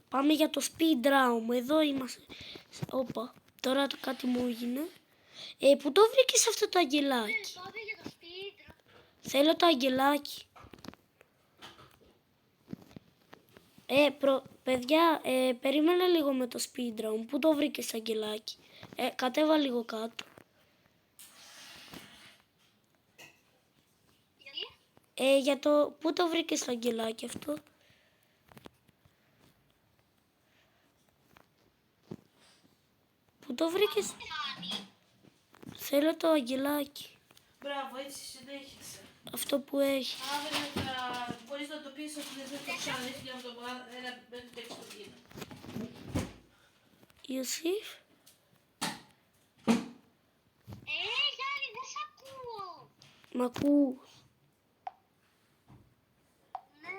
Πάμε για το speed round. Εδώ είμαστε. Όπα, τώρα κάτι μου έγινε. Πού το βρήκες αυτό το αγγελάκι? Πάμε για το speed. Θέλω το αγγελάκι. Παιδιά, περίμενα λίγο με το speed round. Πού το βρήκες αγγελάκι? Κατέβα λίγο κάτω. Γιατί? Για το... Πού το βρήκες το αγγελάκι αυτό? Πού το βρήκες? Θέλω το αγγελάκι. Μπράβο, έτσι συνέχισε. Αυτό που έχει. Αύριο θα μπορείς να το πεις ότι δεν θα το κάνεις μια εβδομάδα, μέχρι το Χριστούγεννα. Ιωσήφ. Γιάννη, δεν σ' ακούω. Μ' ακούω. Ναι.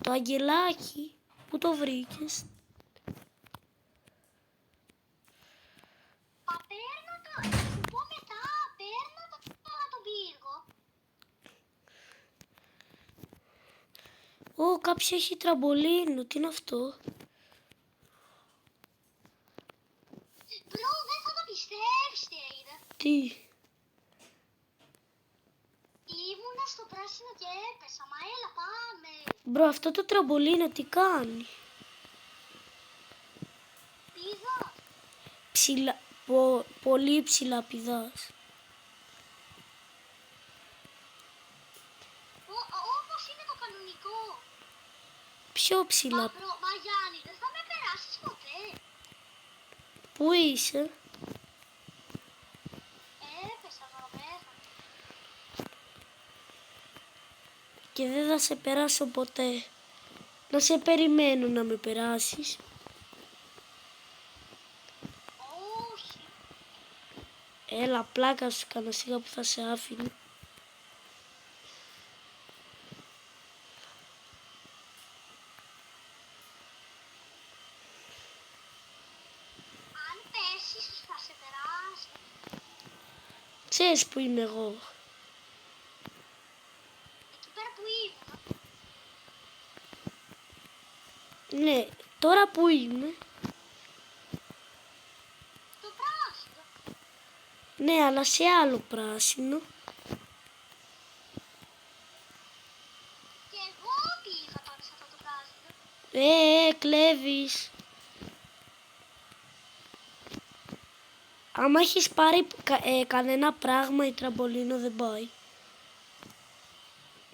Το αγγελάκι. Πού το βρήκες? Παίρνω το. Θα σου πω μετά. Παίρνω το τώρα τον πύργο. Κάποιος έχει τραμπολίνο. Τι είναι αυτό? Μπρο, δεν θα το πιστεύεις τι είδα. Τι? Ήμουνα στο πράσινο και έπεσα. Μα έλα πάμε. Μπρο, αυτό το τραμπολίνο τι κάνει? Πήδα. Ψηλά, πολύ ψηλά πηδάς. Όπως είναι το κανονικό. Πιο ψηλά. Μα Γιάννη, δεν θα με περάσεις ποτέ. Πού είσαι? Έπεσα παραπέρα. Και δεν θα σε περάσω ποτέ. Να σε περιμένω να με περάσεις. Όχι. Έλα, πλάκα σου κάνα, σιγά που θα σε άφηνε. Αν πέσεις θα σε περάσει. Ξέρεις που είμαι εγώ? Εκεί πέρα που ήμουν. Ναι, τώρα που είμαι? Το πράσινο. Ναι, αλλά σε άλλο πράσινο. Και εγώ πήγα τώρα σε αυτό το πράσινο. Κλέβεις. Άμα έχεις πάρει κανένα πράγμα, η τραμπολίνο δεν πάει.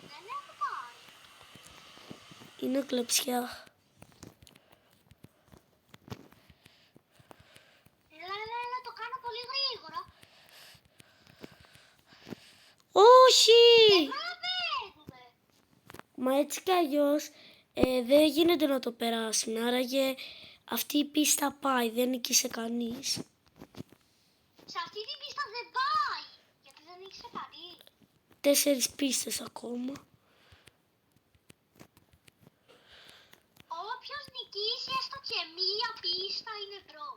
Δεν έχω πάρει. Είναι κλεψιά. Έλα, το κάνω πολύ γρήγορα. Όχι! Προλαβαίνουμε. Μα έτσι κι αλλιώς δεν γίνεται να το περάσουν. Άραγε αυτή η πίστα πάει, δεν νίκησε κανείς. Σε αυτή την πίστα δεν πάει. Γιατί δεν ήξερε κανείς. 4 πίστες ακόμα. Όποιος νικήσει έστω και μία πίστα είναι μπρο.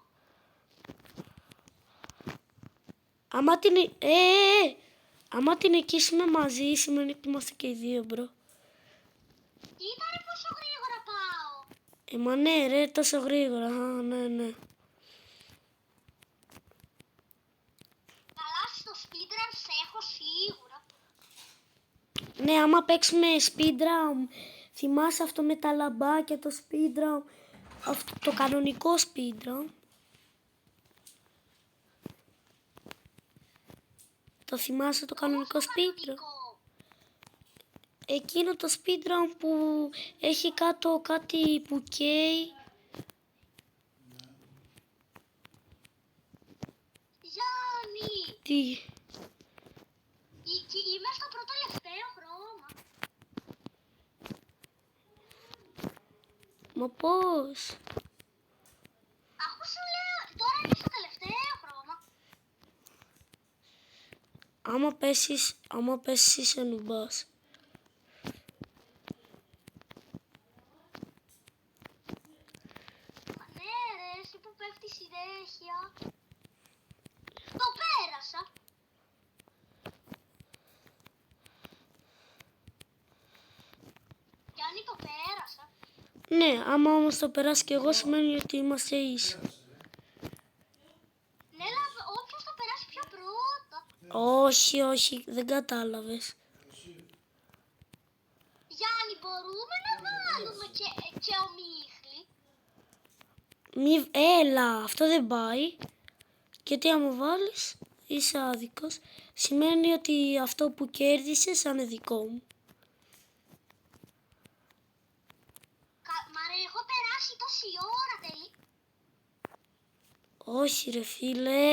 Άμα την νικήσουμε μαζί, σημαίνει ότι είμαστε και οι δύο, μπρο. Κοίταρε πόσο γρήγορα πάω. Μα ναι ρε, τόσο γρήγορα, ναι. Καλά στο speedrun σε έχω σίγουρα. Ναι, άμα παίξουμε speedrun, θυμάσαι αυτό με τα λαμπάκια, το speedrun, αυτό, το κανονικό speedrun. Το θυμάσαι το κανονικό speedrun? Εκείνο το speedrun που έχει κάτω κάτι που καίει. Γιάννη! Τι? Είμαι στο πρώτο τελευταίο χρώμα. Μα πώς? Αφού σου λέω, τώρα είμαι στο τελευταίο χρώμα. Άμα πέσεις είσαι νουμπάς. Μα ναι ρε, εσύ που πέφτει συνέχεια. Το πέρασα. Γιάννη, το πέρασα. Ναι, άμα όμως το περάσει και εγώ σημαίνει ότι είμαστε ίσα. Ναι, αλλά όποιος το περάσει πιο πρώτα. Όχι, όχι, δεν κατάλαβες. Γιάννη, μπορούμε να βάλουμε και ομίχλη. Έλα, αυτό δεν πάει. Γιατί άμα βάλεις, είσαι άδικος. Σημαίνει ότι αυτό που κέρδισες θα είναι δικό μου. Μα ρε, έχω περάσει τόση ώρα Όχι ρε φίλε.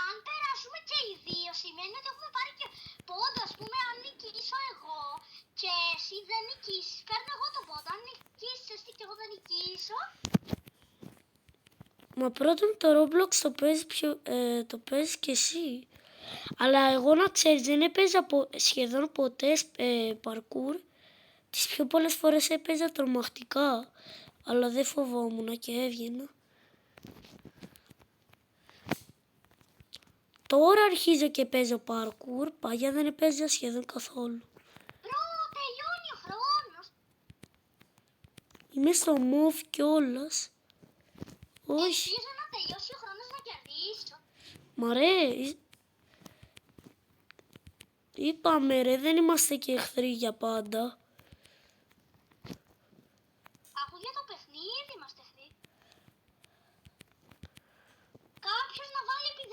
Αν περάσουμε και οι δύο, σημαίνει ότι έχουμε πάρει και πόντο. Ας πούμε, αν νικήσω εγώ και εσύ δεν νικήσεις, παίρνω εγώ τον πόντο. Αν νικήσεις εσύ και εγώ δεν νικήσω, Μα πρώτον το Roblox το παίζεις κι εσύ. Αλλά εγώ να ξέρεις δεν έπαιζα σχεδόν ποτέ parkour. Τις πιο πολλές φορές έπαιζα τρομακτικά. Αλλά δεν φοβόμουν και έβγαινα. Τώρα αρχίζω και παίζω parkour. Παλιά δεν έπαιζα σχεδόν καθόλου. μπρο, τελειώνει ο χρόνος. Είμαι στο move κιόλας. Όχι. Ελπίζω να τελειώσει ο χρόνος να κερδίσω. Μα ρε, είπαμε ρε, δεν είμαστε και εχθροί για πάντα. Αφού για το παιχνίδι είμαστε εχθροί. Κάποιος να βάλει επί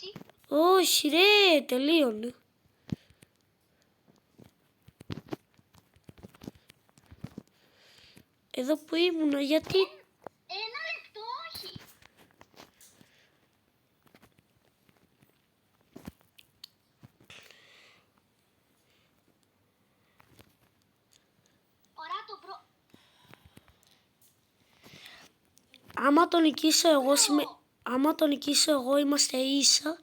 16. Όχι ρε, τελείωνε. Εδώ που ήμουνα, γιατί... Ένα λεπτό, όχι. Ωραία το προ... Άμα τον νικήσω εγώ είμαστε ίσα.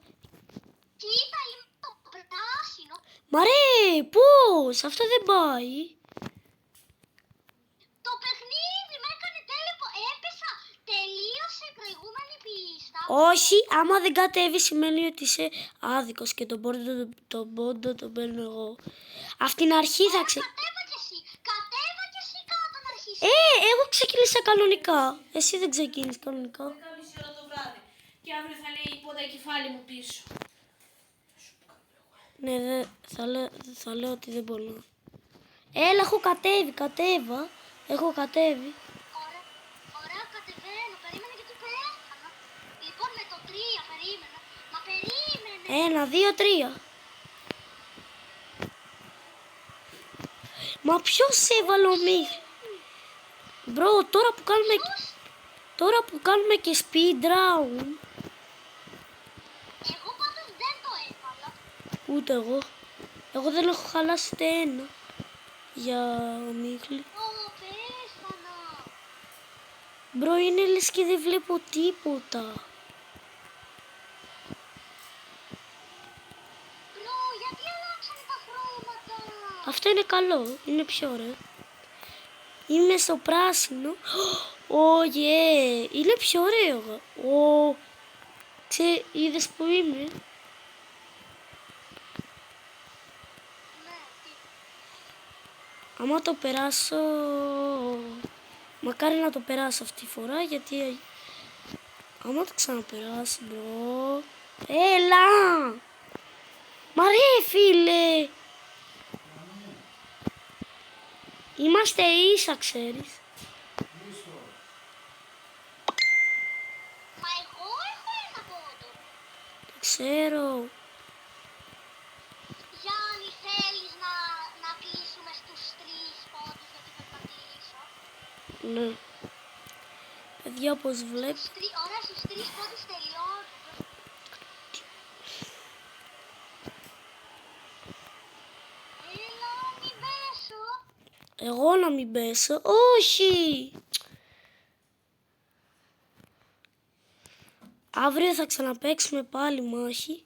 Κοίτα, είμαι το πράσινο. Μα ρε, πώς, αυτό δεν πάει. Το παιχνίδι με έκανε τέλεπο. Έπεσα. Τελείωσε η προηγούμενη πίστα. Όχι, άμα δεν κατέβει σημαίνει ότι είσαι άδικος και τον πόντο τον παίρνω εγώ. Απ' την αρχή θα Κατέβα κι εσύ. Κατέβα κι εσύ κάτω να αρχίσεις. Εγώ ξεκίνησα κανονικά. Εσύ δεν ξεκίνησες κανονικά. 10.30 ώρα το βράδυ. Και αύριο θα λέει πόντα κεφάλι μου πίσω. Ναι, θα λέω ότι δεν μπορώ. Έλα, έχω κατέβα. Έχω κατέβει. Ωραία, κατεβαίνω. Περίμενε γιατί πέθανα. Λοιπόν, με το 3 περίμενα. Μα περίμενε. 1, 2, 3. Μα ποιος έβαλε ομίχλη. Μπρο, τώρα που κάνουμε και speed round. Εγώ πάντως δεν το έβαλα. Ούτε εγώ. Εγώ δεν έχω χαλάσει ούτε ένα. Για ομίχλη. Πέθανα. Μπρο, είναι λες και δεν βλέπω τίποτα. Μπρο, γιατί αλλάξανε τα χρώματα. Αυτό είναι καλό. Είναι πιο ωραίο. Είμαι στο πράσινο. Είναι πιο ωραίο. Είδες που είμαι. Ναι, τι. Άμα το περάσω... Μακάρι να το περάσω αυτή τη φορά, γιατί... Άμα το ξαναπεράσει, μπρο... Έλα! Μα ρε, φίλε! Είμαστε ίσα, ξέρεις. Μα εγώ έχω ένα πόντο. Το ξέρω. Γιάννη, θέλεις να κλείσουμε στους 3 πόντους γιατί πρέπει να κλείσω. Ναι. Παιδιά, όπως βλέπω... Ωραία, στους 3 πόντους τελειώνουμε. Έλα, μην πέσω. Εγώ να μην πέσω. Όχι! Αύριο θα ξαναπαίξουμε πάλι μάχη.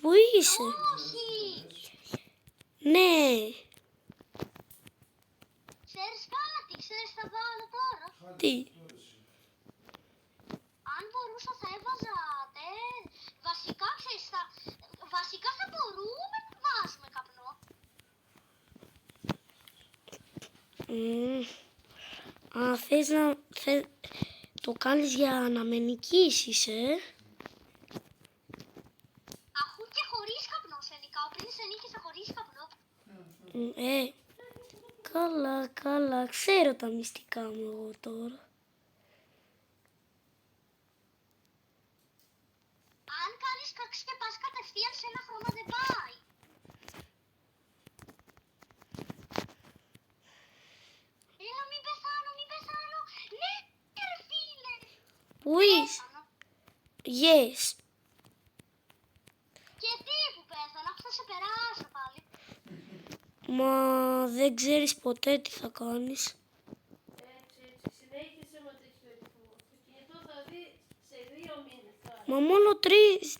Πού είσαι? Όχι. Ναι. Ξέρεις κάτι, θα βάλω τώρα. Τι? μπορούσα θα έβαζα βασικά, ξέρεις, βασικά θα μπορούμε να βάζουμε καπνό. Α, το κάνεις για να με νικήσεις, Αφού και χωρίς καπνό σε νικάω, πριν σε νίκησα χωρίς καπνό. Καλά, ξέρω τα μυστικά μου εγώ τώρα. Αν κάνεις κακή και πας κατευθείαν σε ένα χρώμα δεν πάει. Έλα μην πεθάνω. Ναι ρε φίλε. Πού είσαι? Πέθανα. Yes. Και τι που πέθανα, αφού θα σε περάσω πάλι. Μα δεν ξέρεις ποτέ τι θα κάνεις. Έτσι, συνέχισε με τέτοιο ρυθμό. Το κινητό θα δει σε 2 μήνες τώρα. Μα μόνο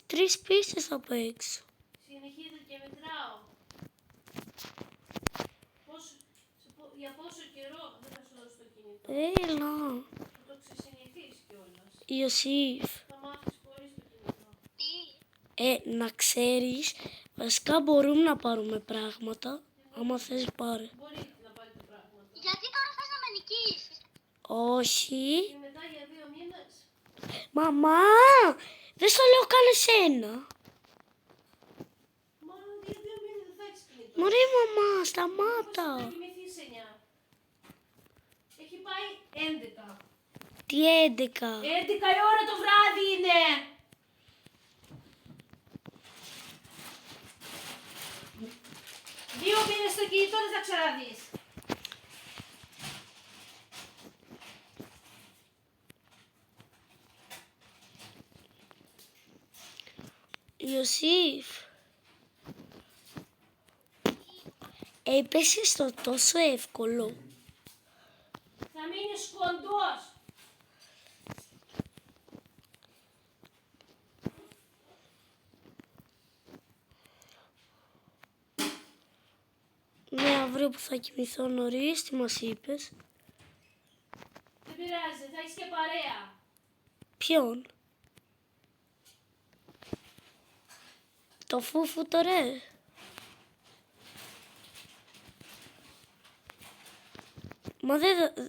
τρεις πίστες θα παίξω. Συνεχίζω και μετράω. Για πόσο καιρό δεν θα σου δώσω το κινητό. Έλα. Θα το ξεσυνηθείς κιόλας. Ιωσήφ. Θα μάθεις χωρίς το κινητό. Τι. Να ξέρεις, βασικά μπορούμε να πάρουμε πράγματα. Άμα θες πάρε. Μπορεί να πάρει τα πράγματα. Γιατί τώρα θες να με νικήσεις. Όχι. Και μετά για 2 μήνες. Μαμά, δεν στο λέω καν εσένα. Μα για 2 μήνες δεν θα έχεις κινητό. Μωρή μαμά, Θα σταμάτα. κοιμηθείς 9. Έχει πάει 11. Τι 11? 11 η ώρα το βράδυ είναι. 2 μήνες στο κινητό δεν θα ξαναδείς. Ιωσήφ. Έπεσε στο τόσο εύκολο. Θα μείνεις κοντός. Ναι, αύριο που θα κοιμηθώ νωρίς, τι μας είπες? Δεν πειράζει, θα έχεις και παρέα. Ποιον? Το φούφου το ρε. Μα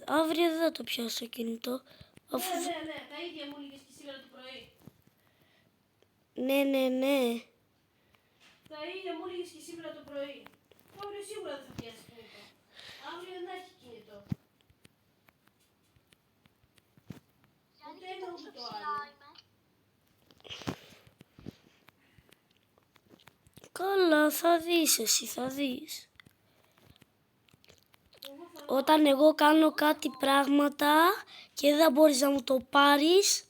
αύριο δεν θα το πιάσω κινητό. Αφού... Ναι, τα ίδια μου έλεγες και σήμερα το πρωί. Ναι. Τα ίδια μου έλεγες και σήμερα το πρωί. Αύριο σίγουρα δεν θα πιάσει κινητό. Αύριο δεν θα έχει κινητό. Ούτε ένα ούτε το άλλο. Καλά, θα δεις εσύ, θα δεις. Όταν εγώ κάνω κάτι πράγματα και δεν μπορείς να μου το πάρεις,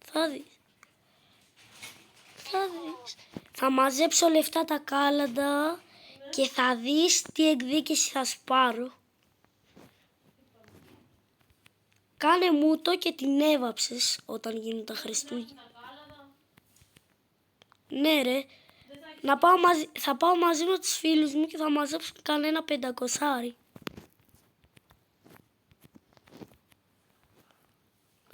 θα δεις. Θα μαζέψω λεφτά τα κάλαντα και θα δεις τι εκδίκηση θα σου πάρω. Κάνε μου το και την έβαψες όταν γίνουν τα Χριστούγεννα. Τα κάλανα. Ναι ρε, θα πάω μαζί με τους φίλους μου και θα μαζέψω κανένα 500.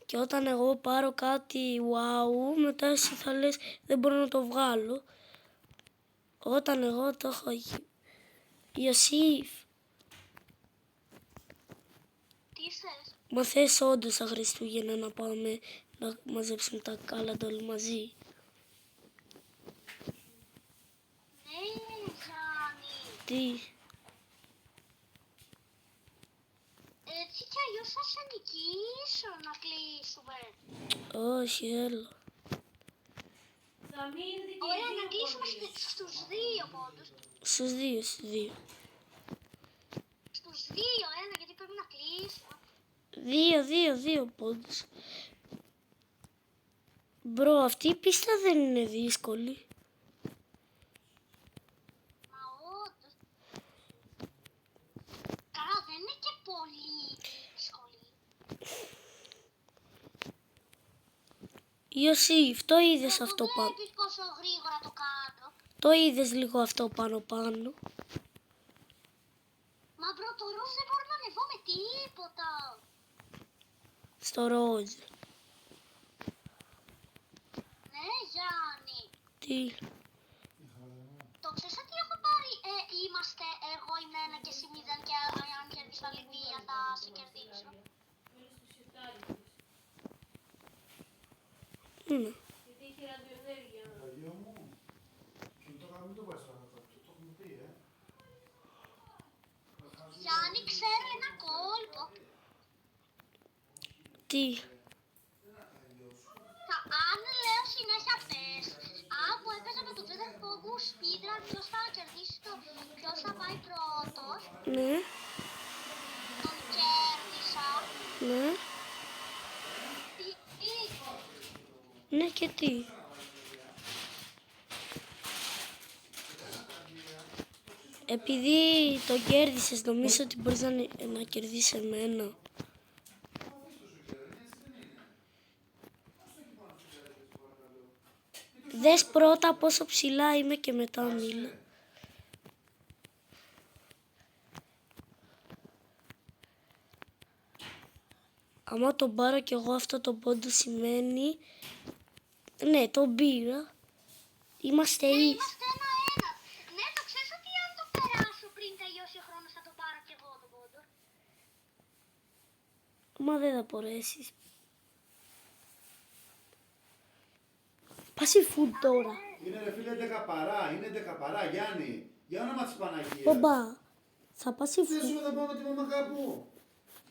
Και όταν εγώ πάρω κάτι wow, μετά εσύ θα λες δεν μπορώ να το βγάλω. Όταν εγώ το έχω... Ιωσήφ, Τι θες. μα θες όντως τα Χριστούγεννα να πάμε να μαζέψουμε τα κάλαντα όλοι μαζί? Ναι, Ζάνη. Τι? Έτσι κι αλλιώς θα σε νικήσω να κλείσουμε. Όχι, έλα. Θα μείνετε και Ωραία, οι να δύο κλείσουμε κολλήσεις. στους 2 πόντους. Στους δύο. Στους 2, γιατί πρέπει να κλείσω. Δύο πόντους. Μπρο, αυτή η πίστα δεν είναι δύσκολη. Μα όντως. Καλά, δεν είναι και πολύ δύσκολη. Ιωσήφ, το είδες αυτό πάνω. Βλέπεις πόσο γρήγορα το κάνω. Το είδες λίγο αυτό πάνω. Μα μπρο, το ροζ δεν μπορώ να ανεβώ με τίποτα. Στο ροζ. Τι. Το ξέρεις ότι έχω πάρει, είμαστε εγώ η Μένα και εσύ 0 και αν κερδίσω άλλη μία θα σε κερδίσω. Ναι. Γιατί έχει ραδιοενέργεια. Αγίο μου, και το μην το βάζεις παρακάτω, το έχουμε πει, Γιάννη, ξέρω ένα κόλπο. Τι. Αν λέω συνέχεια πες, που έπαιζα με τον Τζέντερ Φόγκου σπίδρα, ποιος θα κερδίσει ποιος θα πάει πρώτος. Ναι. Τον κέρδισα. Ναι. Τι, Ναι και τι. Επειδή το κέρδισες, νομίζω ότι μπορείς να κερδίσεις εμένα. Δες πρώτα πόσο ψηλά είμαι και μετά μίλα. Άμα τον πάρω κι εγώ αυτό το πόντο σημαίνει... Ναι, τον πήρα. Είμαστε ίσοι. είμαστε ένα-ένα. Ναι, το ξέρεις ότι αν το περάσω πριν τελειώσει ο χρόνος θα το πάρω κι εγώ τον πόντο. Μα δεν θα μπορέσεις. Πάση φουτ τώρα. Είναι ρε φίλε 11 παρά, είναι 11 παρά, Γιάννη. Για όνομα της Παναγίας. Μπαμπά, θα πας Δεν φουτ. σου θα πάω με τη μαμά κάπου.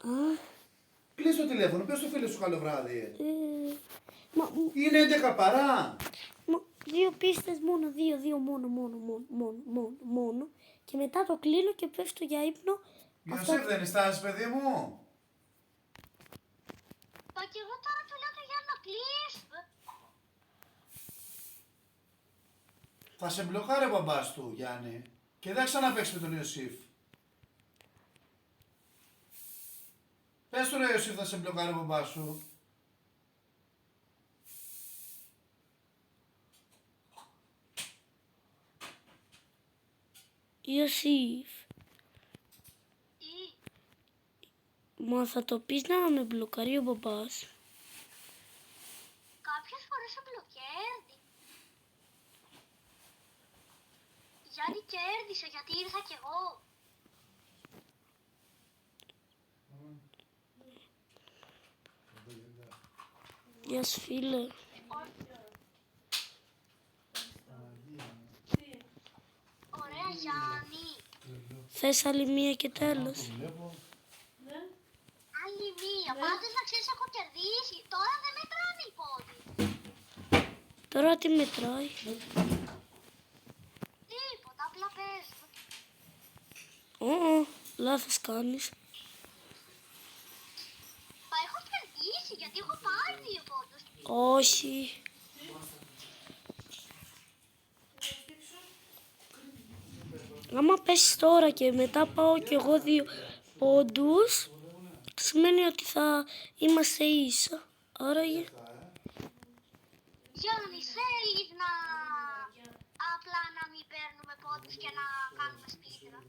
Α, Κλείς το τηλέφωνο, πες στο φίλο σου καλό βράδυ. μα, Είναι 11 παρά. δύο πίστες μόνο, δύο μόνο. Και μετά το κλείνω και πέφτω για ύπνο. Ιωσήφ δεν ιστάζεις παιδί μου. Μα κι εγώ τώρα του λέω για να κλείσει. Θα σε μπλοκάρει ο μπαμπάς του, Γιάννη. Και δεν ξαναπαίξει με τον Ιωσήφ. Πες του ρε Ιωσήφ, θα σε μπλοκάρει ο μπαμπάς σου. Ιωσήφ, Ή, μα θα το πεις να με μπλοκάρει ο μπαμπάς. κάποιες φορές σε μπλοκέρδει. Γιάννη κέρδισε γιατί ήρθα κι εγώ. Γεια σου φίλε. Ωραία Γιάννη. Θες άλλη μία και τέλος. Ναι. Άλλη μία. Πάντως να ξέρεις έχω κερδίσει. Τώρα δεν μετράνε οι πόντοι. Τώρα τι μετράει. Τίποτα, απλά παίζω. Λάθος κάνεις. Μα έχω κερδίσει γιατί έχω πάρει 2 πόντους. Όχι. Άμα πέσεις τώρα και μετά πάω κι εγώ 2 πόντους, σημαίνει ότι θα είμαστε ίσα. Άραγε. Γιάννη, θέλεις να απλά να μην παίρνουμε πόντους και να κάνουμε σπίτρα.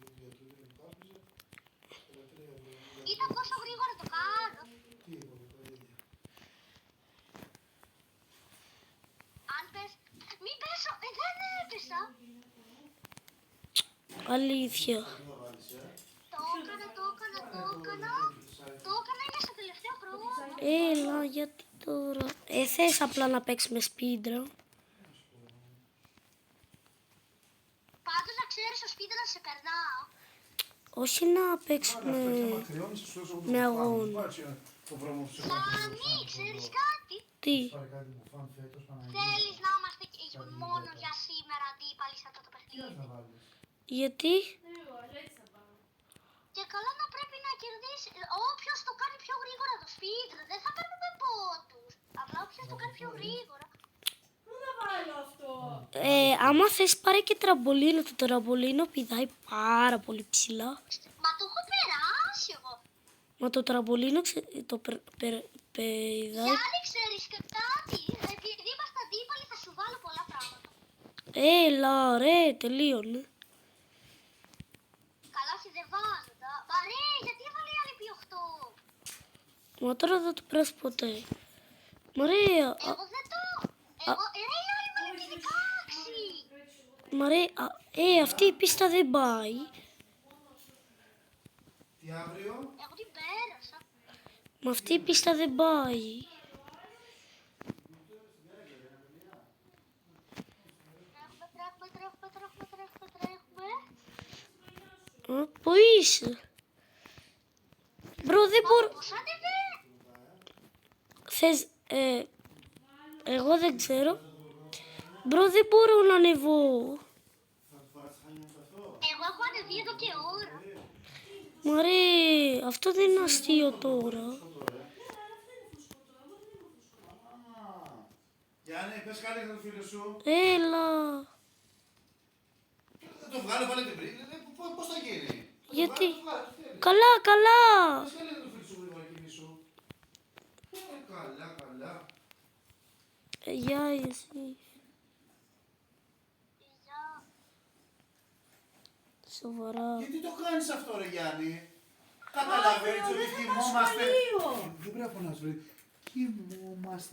Ήταν πόσο γρήγορα το κάνω. Αν πες... Μην πέσω, δεν έπεσα. Αλήθεια. Το έκανα. Το έκανα, είναι στο τελευταίο χρόνο. Έλα, γιατί τώρα. Θες απλά να παίξουμε speedrun. Πάντως να ξέρεις στο σπίτι να σε περνάω. Όχι να παίξουμε με αγώνα. Γιάννη, ξέρεις κάτι. Τι. Θέλεις να είμαστε μόνο για σήμερα αντίπαλοι σε αυτό το παιχνίδι. Γιατί. Έτσι θα πάμε. Και καλά να πρέπει να κερδίσει. Όποιος το κάνει πιο γρήγορα το σπίτι, δεν θα παίρνουμε πόντους. Απλά όποιος το κάνει πιο γρήγορα. Πού να βάλω αυτό. Άμα θες πάρε και τραμπολίνο. Το τραμπολίνο πηδάει πάρα πολύ ψηλά. Μα το έχω περάσει εγώ. Μα το τραμπολίνο πηδάει. Γιάννη, ξέρεις και κάτι. Επειδή είμαστε αντίπαλοι θα σου βάλω πολλά πράγματα. Έλα ρε, τελείωνε. Καλά, όχι δεν βάζω. Μα ρε, γιατί έβαλε η άλλη επί 8. Μα τώρα δεν το περάσει ποτέ. Μαρία. Εγώ δεν το. Εγώ, ρε, η άλλη έβαλε επί 16. Αυτή η πίστα δεν πάει. Τι αύριο? Εγώ την πέρασα. Μα αυτή η πίστα δεν πάει. Τρέχουμε. Πού είσαι? Μπρο, δεν μπορώ. Πώς ανεβαίνει. Θες... εγώ δεν ξέρω. Μπρο, δεν μπορώ να ανεβώ. Εγώ έχω ανεβεί εδώ και ώρα. Μωρέ, αυτό δεν είναι αστείο τώρα. Γιάννη, πες κάτι για το φίλο σου. Έλα. Θα το βγάλω πάλι την πριν. Πώς θα γίνει? Γιατί? Το βγάλω, το θέλει. Καλά, καλά. Πες κάτι για το φίλο σου γρήγορα εκείνη σου. Καλά, καλά. Γεια εσύ. Σοβαρά. Γιατί το κάνεις αυτό ρε Γιάννη? Καταλαβαίνεις ότι κοιμόμαστε. λίγο. Δεν πρέπει να φωνάς, βρε. Κοιμόμαστε.